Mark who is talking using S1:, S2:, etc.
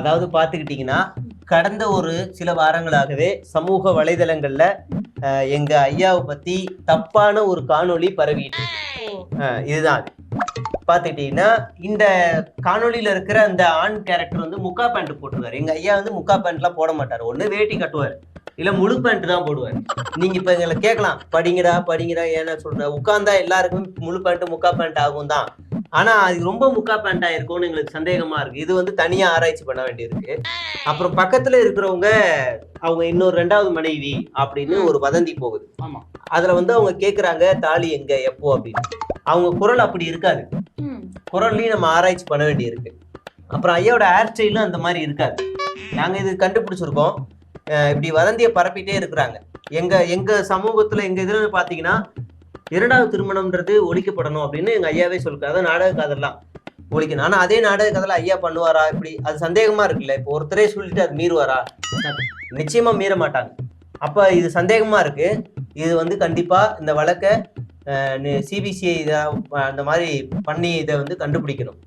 S1: அதாவது பார்த்துக்கிட்டிங்கன்னா கடந்த ஒரு சில வாரங்களாகவே சமூக வலைதளங்கள்ல எங்க ஐயாவை பத்தி தப்பான ஒரு காணொளி பரவிட்டு இதுதான் பார்த்துக்கிட்டீங்கன்னா இந்த காணொலியில இருக்கிற அந்த ஆண் கேரக்டர் வந்து முக்கா பேண்ட் போட்டுருவாரு. எங்க ஐயா வந்து முக்கா பேண்ட்லாம் போட மாட்டாரு, ஒண்ணு வேட்டி கட்டுவார் இல்ல முழு பேண்ட் தான் போடுவார். நீங்க இப்ப எங்களை கேட்கலாம், படிங்கடா ஏன்னா சொல்ற, உட்கார்ந்தா எல்லாருக்கும் முழு பேண்ட் முக்கா பேண்ட் ஆகும் தான், ஆனா அது ரொம்ப முக்கா பேண்டா இருக்கும்னு எங்களுக்கு சந்தேகமா இருக்கு. இது வந்து தனியா ஆராய்ச்சி பண்ண வேண்டியிருக்கு. அப்புறம் பக்கத்துல இருக்கிறவங்க அவங்க இன்னொரு 2வது மனைவி அப்படின்னு ஒரு வதந்தி போகுது. அதுல வந்து அவங்க கேக்குறாங்க தாலி எங்க எப்போ அப்படின்னு. அவங்க குரல் அப்படி இருக்காது, குரல்லையும் நம்ம ஆராய்ச்சி பண்ண வேண்டி இருக்கு. அப்புறம் ஐயாவோட ஹேர் ஸ்டைலும் அந்த மாதிரி இருக்காது. நாங்க இது கண்டுபிடிச்சிருக்கோம். இப்படி வதந்தியை பரப்பிட்டே இருக்கிறாங்க. எங்க சமூகத்துல எங்க இதுல பாத்தீங்கன்னா 2வது திருமணம்ன்றது ஒழிக்கப்படணும் அப்படின்னு எங்க ஐயாவே சொல்லிருக்காரு. அதான் நாடக காதல்லாம் ஒழிக்கணும். ஆனா அதே நாடக காதல ஐயா பண்ணுவாரா இப்படி, அது சந்தேகமா இருக்குல்ல. இப்போ ஒருத்தரே சொல்லிட்டு அது மீறுவாரா? நிச்சயமா மீற மாட்டாங்க. அப்ப இது சந்தேகமா இருக்கு. இது வந்து கண்டிப்பா இந்த வழக்க சிபிசிஐ அந்த மாதிரி பண்ணி இதை வந்து கண்டுபிடிக்கணும்.